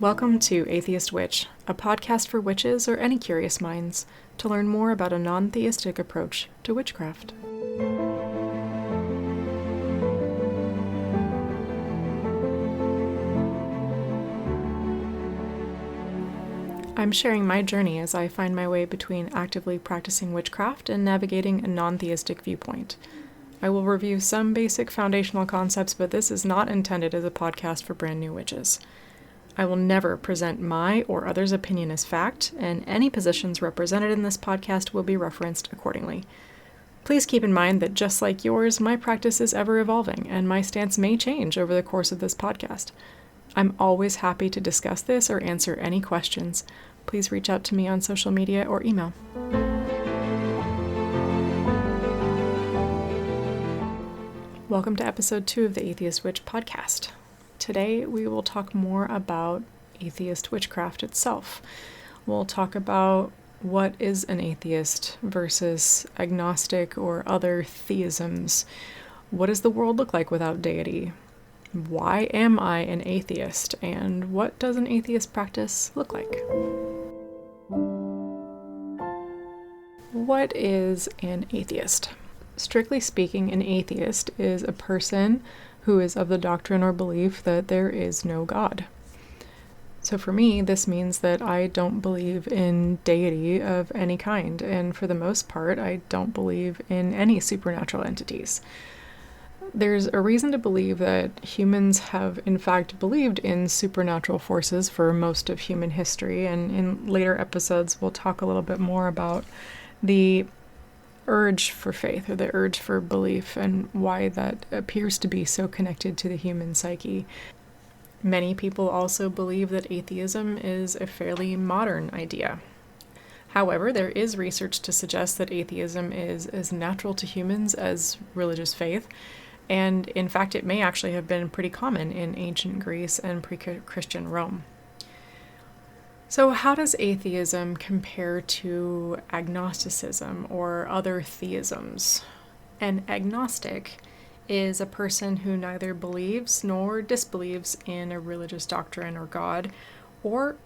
Welcome to Atheist Witch, a podcast for witches or any curious minds to learn more about a non-theistic approach to witchcraft. I'm sharing my journey as I find my way between actively practicing witchcraft and navigating a non-theistic viewpoint. I will review some basic foundational concepts, but this is not intended as a podcast for brand new witches. I will never present my or others' opinion as fact, and any positions represented in this podcast will be referenced accordingly. Please keep in mind that just like yours, my practice is ever evolving, and my stance may change over the course of this podcast. I'm always happy to discuss this or answer any questions. Please reach out to me on social media or email. Welcome to episode 2 of the Atheist Witch podcast. Today we will talk more about atheist witchcraft itself. We'll talk about what is an atheist versus agnostic or other theisms. What does the world look like without deity? Why am I an atheist? And what does an atheist practice look like? What is an atheist? Strictly speaking, an atheist is a person who is of the doctrine or belief that there is no God. So for me, this means that I don't believe in deity of any kind, and for the most part, I don't believe in any supernatural entities. There's a reason to believe that humans have in fact believed in supernatural forces for most of human history, and in later episodes we'll talk a little bit more about the urge for faith or the urge for belief and why that appears to be so connected to the human psyche. Many people also believe that atheism is a fairly modern idea. However, there is research to suggest that atheism is as natural to humans as religious faith, and in fact it may actually have been pretty common in ancient Greece and pre-Christian Rome. So how does atheism compare to agnosticism or other theisms? An agnostic is a person who neither believes nor disbelieves in a religious doctrine or God, or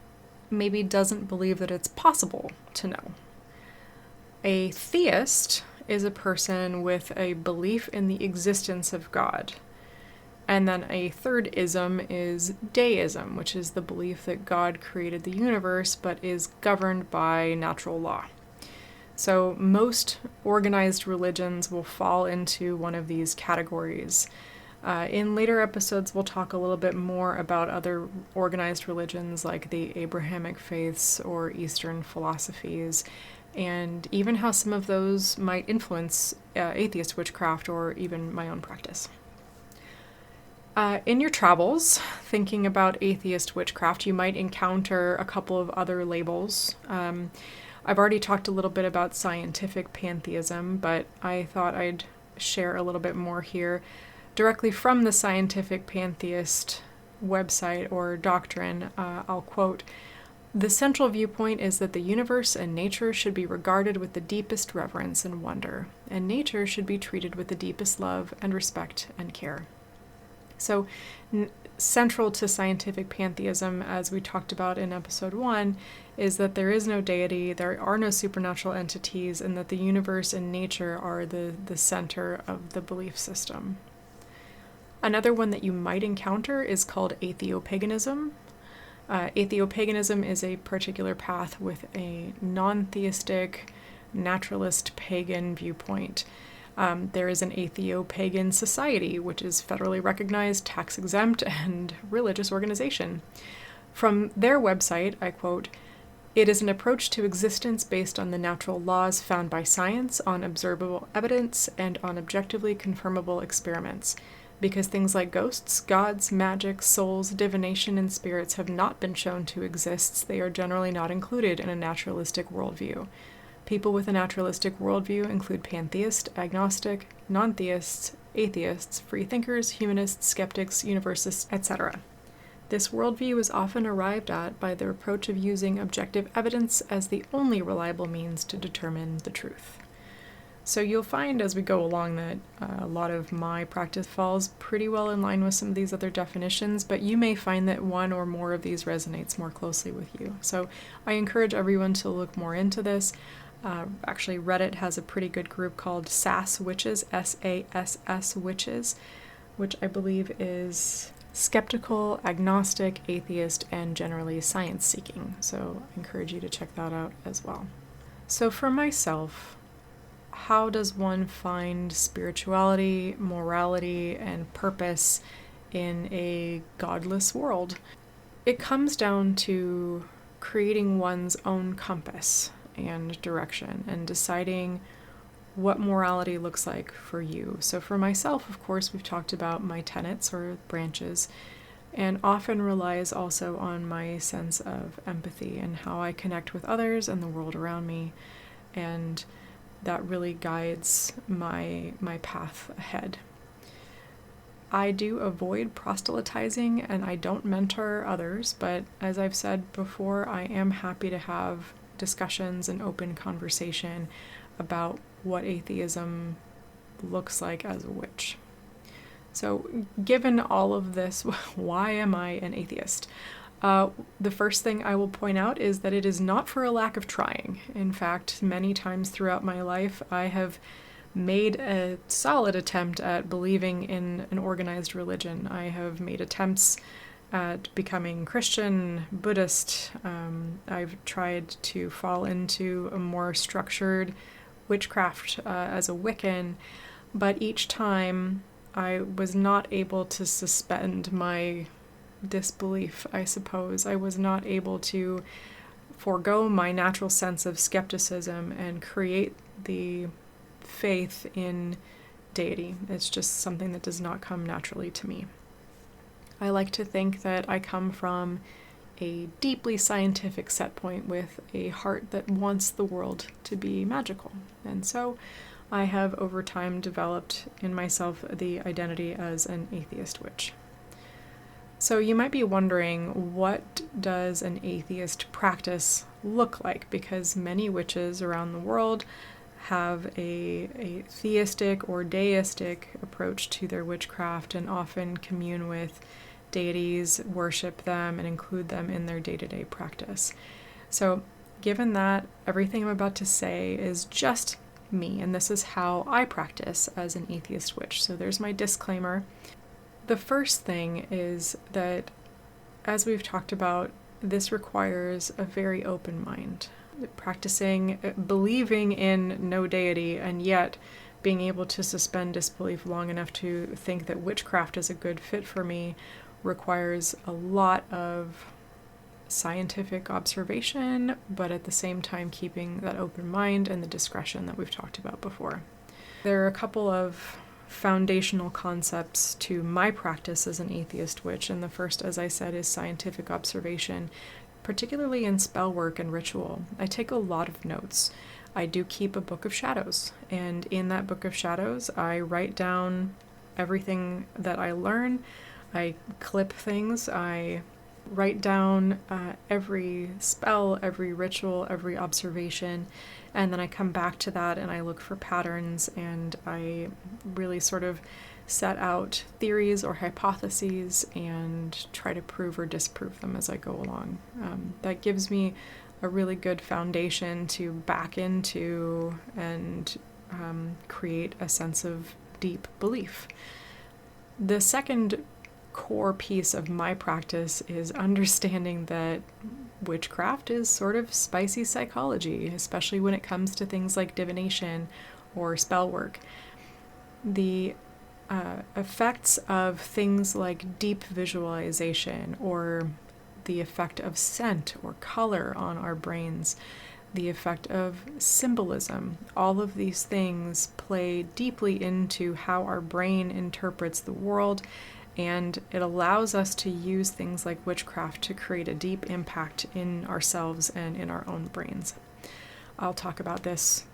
maybe doesn't believe that it's possible to know. A theist is a person with a belief in the existence of God. And then a third ism is deism, which is the belief that God created the universe but is governed by natural law. So most organized religions will fall into one of these categories. In later episodes, we'll talk a little bit more about other organized religions like the Abrahamic faiths or Eastern philosophies, and even how some of those might influence atheist witchcraft or even my own practice. In your travels, thinking about atheist witchcraft, you might encounter a couple of other labels. I've already talked a little bit about scientific pantheism, but I thought I'd share a little bit more here. Directly from the scientific pantheist website or doctrine, I'll quote, "The central viewpoint is that the universe and nature should be regarded with the deepest reverence and wonder, and nature should be treated with the deepest love and respect and care." So central to scientific pantheism, as we talked about in episode 1, is that there is no deity, there are no supernatural entities, and that the universe and nature are the center of the belief system. Another one that you might encounter is called atheopaganism. Atheopaganism is a particular path with a non-theistic, naturalist pagan viewpoint. There is an atheopagan society, which is federally recognized, tax-exempt, and religious organization. From their website, I quote, "It is an approach to existence based on the natural laws found by science, on observable evidence, and on objectively confirmable experiments. Because things like ghosts, gods, magic, souls, divination, and spirits have not been shown to exist, they are generally not included in a naturalistic worldview. People with a naturalistic worldview include pantheist, agnostic, non-theists, atheists, freethinkers, humanists, skeptics, universalists, etc. This worldview is often arrived at by the approach of using objective evidence as the only reliable means to determine the truth." So you'll find as we go along that a lot of my practice falls pretty well in line with some of these other definitions, but you may find that one or more of these resonates more closely with you. So I encourage everyone to look more into this. Actually, Reddit has a pretty good group called SAS Witches, SASS Witches, which I believe is skeptical, agnostic, atheist, and generally science-seeking. So I encourage you to check that out as well. So for myself, how does one find spirituality, morality, and purpose in a godless world? It comes down to creating one's own compass and direction and deciding what morality looks like for you. So for myself, of course, we've talked about my tenets or branches, and often relies also on my sense of empathy and how I connect with others and the world around me, and that really guides my path ahead. I do avoid proselytizing and I don't mentor others, but as I've said before, I am happy to have discussions and open conversation about what atheism looks like as a witch. So, given all of this, why am I an atheist? The first thing I will point out is that it is not for a lack of trying. In fact, many times throughout my life, I have made a solid attempt at believing in an organized religion. I have made attempts at becoming Christian, Buddhist. I've tried to fall into a more structured witchcraft as a Wiccan, but each time I was not able to suspend my disbelief, I suppose. I was not able to forego my natural sense of skepticism and create the faith in deity. It's just something that does not come naturally to me. I like to think that I come from a deeply scientific set point with a heart that wants the world to be magical. And so I have over time developed in myself the identity as an atheist witch. So you might be wondering, what does an atheist practice look like? Because many witches around the world have a theistic or deistic approach to their witchcraft and often commune with deities, worship them, and include them in their day-to-day practice. So given that, everything I'm about to say is just me, and this is how I practice as an atheist witch. So there's my disclaimer. The first thing is that, as we've talked about, this requires a very open mind. Practicing, believing in no deity, and yet being able to suspend disbelief long enough to think that witchcraft is a good fit for me requires a lot of scientific observation, but at the same time keeping that open mind and the discretion that we've talked about before. There are a couple of foundational concepts to my practice as an atheist witch, and the first, as I said, is scientific observation, particularly in spell work and ritual. I take a lot of notes. I do keep a book of shadows, and in that book of shadows, I write down everything that I learn. I clip things. I write down every spell, every ritual, every observation, and then I come back to that and I look for patterns, and I really sort of set out theories or hypotheses and try to prove or disprove them as I go along. That gives me a really good foundation to back into and create a sense of deep belief. The second core piece of my practice is understanding that witchcraft is sort of spicy psychology, especially when it comes to things like divination or spell work. The effects of things like deep visualization, or the effect of scent or color on our brains, the effect of symbolism, all of these things play deeply into how our brain interprets the world, and it allows us to use things like witchcraft to create a deep impact in ourselves and in our own brains. I'll talk about this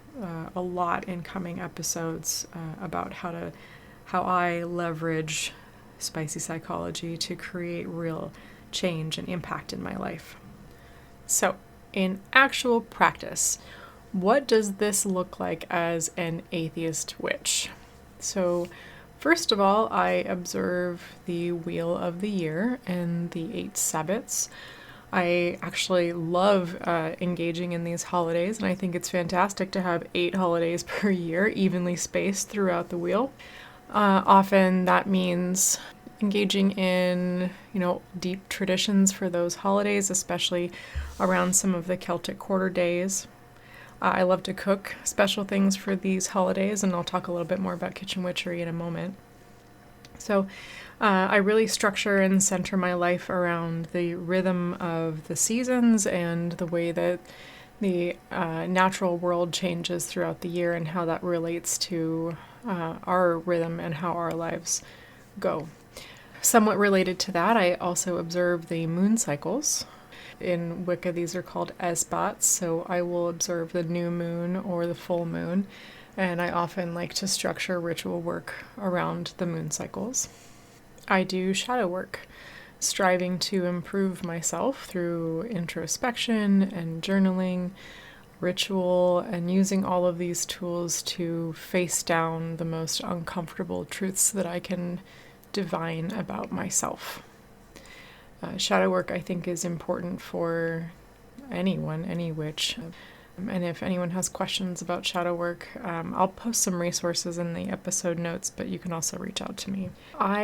a lot in coming episodes about how I leverage spicy psychology to create real change and impact in my life. So, in actual practice, what does this look like as an atheist witch? So, first of all, I observe the Wheel of the Year and the 8 Sabbats. I actually love engaging in these holidays, and I think it's fantastic to have 8 holidays per year, evenly spaced throughout the wheel. Often that means engaging in, deep traditions for those holidays, especially around some of the Celtic quarter days. I love to cook special things for these holidays, and I'll talk a little bit more about kitchen witchery in a moment. So I really structure and center my life around the rhythm of the seasons and the way that the natural world changes throughout the year and how that relates to our rhythm and how our lives go. Somewhat related to that, I also observe the moon cycles. In Wicca, these are called esbats, so I will observe the new moon or the full moon, and I often like to structure ritual work around the moon cycles. I do shadow work, striving to improve myself through introspection and journaling, ritual, and using all of these tools to face down the most uncomfortable truths that I can divine about myself. Shadow work, I think, is important for anyone, any witch. And if anyone has questions about shadow work, I'll post some resources in the episode notes, but you can also reach out to me. I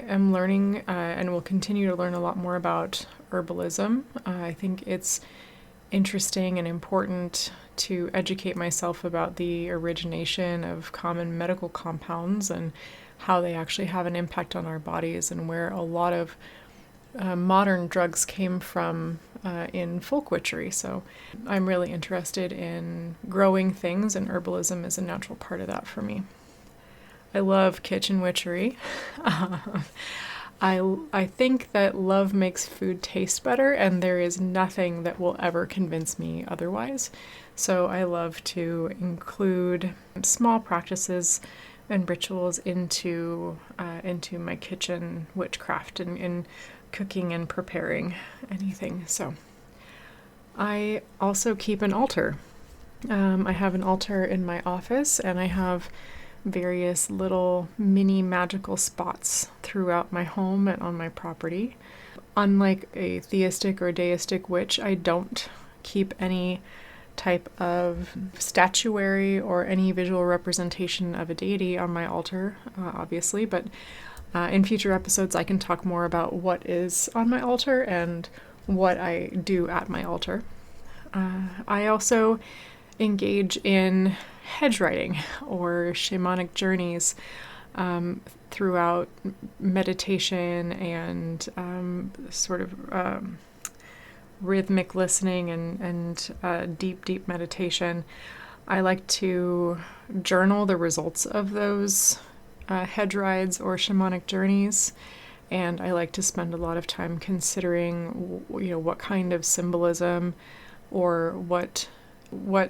am learning and will continue to learn a lot more about herbalism. I think it's interesting and important to educate myself about the origination of common medical compounds and how they actually have an impact on our bodies, and where a lot of modern drugs came from in folk witchery. So I'm really interested in growing things, and herbalism is a natural part of that for me. I love kitchen witchery. I think that love makes food taste better, and there is nothing that will ever convince me otherwise. So I love to include small practices and rituals into my kitchen witchcraft and in cooking and preparing anything. So I also keep an altar. I have an altar in my office, and I have various little mini magical spots throughout my home and on my property. Unlike a theistic or deistic witch, I don't keep any type of statuary or any visual representation of a deity on my altar, obviously, but in future episodes I can talk more about what is on my altar and what I do at my altar. I also engage in hedge riding or shamanic journeys throughout meditation and rhythmic listening and deep meditation. I like to journal the results of those hedge rides or shamanic journeys, and I like to spend a lot of time considering what kind of symbolism or what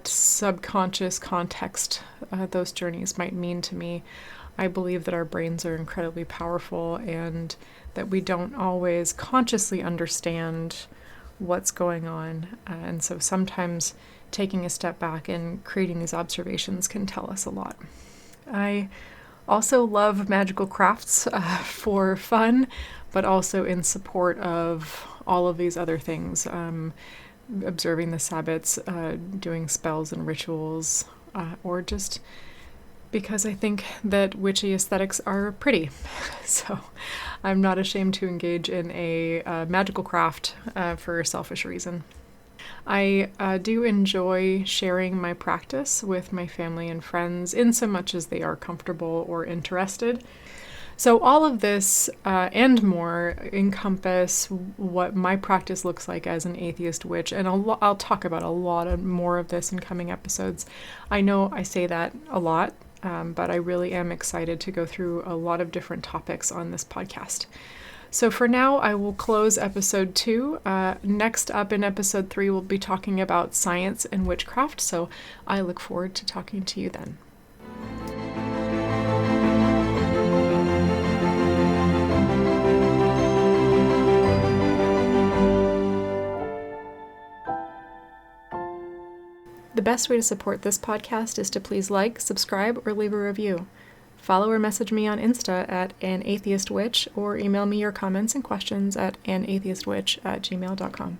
subconscious context those journeys might mean to me. I believe that our brains are incredibly powerful and that we don't always consciously understand what's going on, and so sometimes taking a step back and creating these observations can tell us a lot. I also love magical crafts for fun, but also in support of all of these other things. Observing the Sabbats, doing spells and rituals, or just because I think that witchy aesthetics are pretty. So I'm not ashamed to engage in a magical craft for a selfish reason. I do enjoy sharing my practice with my family and friends in so much as they are comfortable or interested. So all of this and more encompass what my practice looks like as an atheist witch, and I'll talk about a lot more of this in coming episodes. I know I say that a lot, but I really am excited to go through a lot of different topics on this podcast. So for now, I will close episode 2. Next up in episode 3, we'll be talking about science and witchcraft, so I look forward to talking to you then. The best way to support this podcast is to please like, subscribe, or leave a review. Follow or message me on Insta at @anatheistwitch, or email me your comments and questions at anatheistwitch@gmail.com.